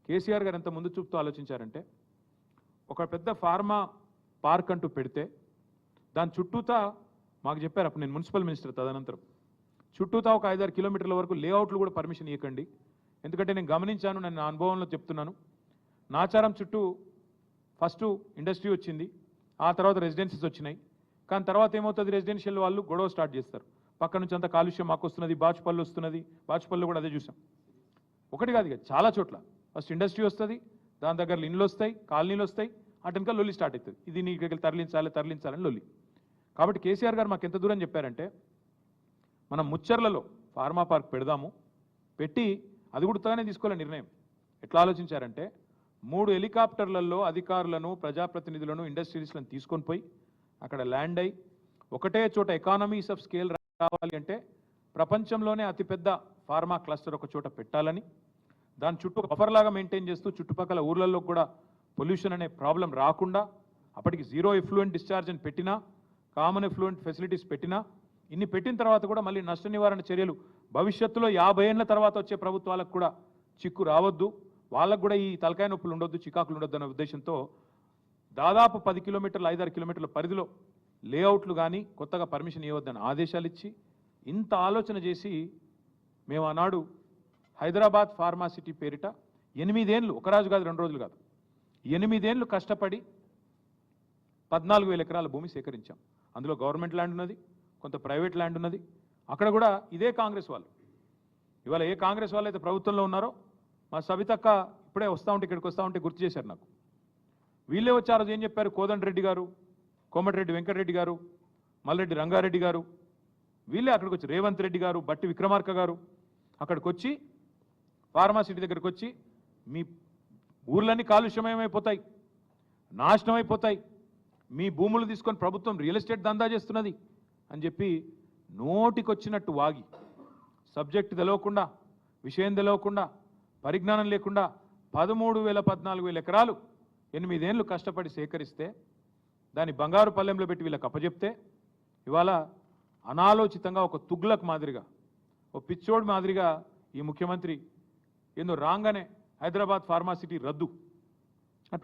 కేసీఆర్ గారు ఎంత ముందు చూపుతూ ఆలోచించారంటే ఒక పెద్ద ఫార్మా పార్క్ అంటూ పెడితే దాని చుట్టూతా మాకు చెప్పారు అప్పుడు నేను మున్సిపల్ మినిస్టర్ తదనంతరం చుట్టూతా ఒక 5-6 కిలోమీటర్ల వరకు లేఅవుట్లు కూడా పర్మిషన్ ఇవ్వకండి. ఎందుకంటే నేను గమనించాను, నేను నా అనుభవంలో చెప్తున్నాను. నాచారం చుట్టూ ఫస్ట్ ఇండస్ట్రీ వచ్చింది, ఆ తర్వాత రెసిడెన్సీస్ వచ్చినాయి. కానీ తర్వాత ఏమవుతుంది, రెసిడెన్షియల్ వాళ్ళు గొడవ స్టార్ట్ చేస్తారు. పక్క నుంచి అంత కాలుష్యం మాకు వస్తున్నది, బాచుపల్లి వస్తున్నది. బాచుపల్లి కూడా అదే చూసాం. ఒకటి కాదు ఇక చాలా చోట్ల ఫస్ట్ ఇండస్ట్రీ వస్తుంది, దాని దగ్గర ఇండ్లు వస్తాయి, కాలనీలు వస్తాయి, అటెనక లొల్లి స్టార్ట్ అవుతుంది. ఇది నీకు తరలించాలని లొల్లి. కాబట్టి కేసీఆర్ గారు మాకు ఎంత దూరం చెప్పారంటే మనం ముచ్చర్లలో ఫార్మా పార్క్ పెడదాము, పెట్టి అది కూడా తానే తీసుకోవాలని నిర్ణయం. ఎట్లా ఆలోచించారంటే 3 హెలికాప్టర్లలో అధికారులను, ప్రజాప్రతినిధులను, ఇండస్ట్రీస్లను తీసుకొని పోయి అక్కడ ల్యాండ్ అయ్యి ఒకటే చోట ఎకానమీస్ ఆఫ్ స్కేల్ రావాలి అంటే ప్రపంచంలోనే అతిపెద్ద ఫార్మా క్లస్టర్ ఒక చోట పెట్టాలని, దాని చుట్టూ బఫర్ లాగా మెయింటైన్ చేస్తూ చుట్టుపక్కల ఊర్లలో కూడా పొల్యూషన్ అనే ప్రాబ్లం రాకుండా అప్పటికి జీరో ఎఫ్లూయెంట్ డిశ్చార్జ్ అని పెట్టినా, కామన్ ఎఫ్లూయెంట్ ఫెసిలిటీస్ పెట్టినా, ఇన్ని పెట్టిన తర్వాత కూడా మళ్ళీ నష్ట నివారణ చర్యలు భవిష్యత్తులో 50 ఏళ్ల తర్వాత వచ్చే ప్రభుత్వాలకు కూడా చిక్కు రావద్దు, వాళ్ళకు కూడా ఈ తలకాయ నొప్పులు ఉండొద్దు, చికాకులు ఉండొద్దు అనే ఉద్దేశంతో దాదాపు 10 కిలోమీటర్లు 5-6 కిలోమీటర్ల పరిధిలో లేఅవుట్లు కానీ కొత్తగా పర్మిషన్ ఇవ్వద్దని ఆదేశాలు ఇచ్చి ఇంత ఆలోచన చేసి మేము ఆనాడు హైదరాబాద్ ఫార్మా సిటీ పేరిట 8 ఏళ్ళు, ఒక రోజు కాదు 2 రోజులు కాదు, 8 ఏళ్ళు కష్టపడి 14,000 ఎకరాల భూమి సేకరించాం. అందులో గవర్నమెంట్ ల్యాండ్ ఉన్నది, కొంత ప్రైవేట్ ల్యాండ్ ఉన్నది. అక్కడ కూడా ఇదే కాంగ్రెస్ వాళ్ళు, ఇవాళ ఏ కాంగ్రెస్ వాళ్ళు అయితే ప్రభుత్వంలో ఉన్నారో మా సబితక్క ఇప్పుడే వస్తూ ఉంటే ఇక్కడికి వస్తూ ఉంటే గుర్తు చేశారు నాకు. వీళ్ళే వచ్చారు, ఏం చెప్పారు, కోదండరెడ్డి గారు, కోమటిరెడ్డి వెంకటరెడ్డి గారు, మల్రెడ్డి రంగారెడ్డి గారు, వీళ్ళే అక్కడికి వచ్చి రేవంత్ రెడ్డి గారు, బట్టి విక్రమార్క గారు అక్కడికి వచ్చి ఫార్మా సిటీ దగ్గరికి వచ్చి మీ ఊర్లన్నీ కాలుష్యమయమైపోతాయి, నాశనం అయిపోతాయి, మీ భూములు తీసుకొని ప్రభుత్వం రియల్ ఎస్టేట్ దందా చేస్తున్నది అని చెప్పి నోటికొచ్చినట్టు వాగి సబ్జెక్ట్ తెలవకుండా, విషయం తెలవకుండా, పరిజ్ఞానం లేకుండా 13,000-14,000 ఎకరాలు 8 ఏళ్ళు కష్టపడి సేకరిస్తే దాన్ని బంగారు పల్లెంలో పెట్టి వీళ్ళకి అప్పచెప్తే ఇవాళ అనాలోచితంగా ఒక తుగ్లక్ మాదిరిగా, ఒక పిచ్చోడ్ మాదిరిగా ఈ ముఖ్యమంత్రి ఏందో రాగానే హైదరాబాద్ ఫార్మా సిటీ రద్దు అని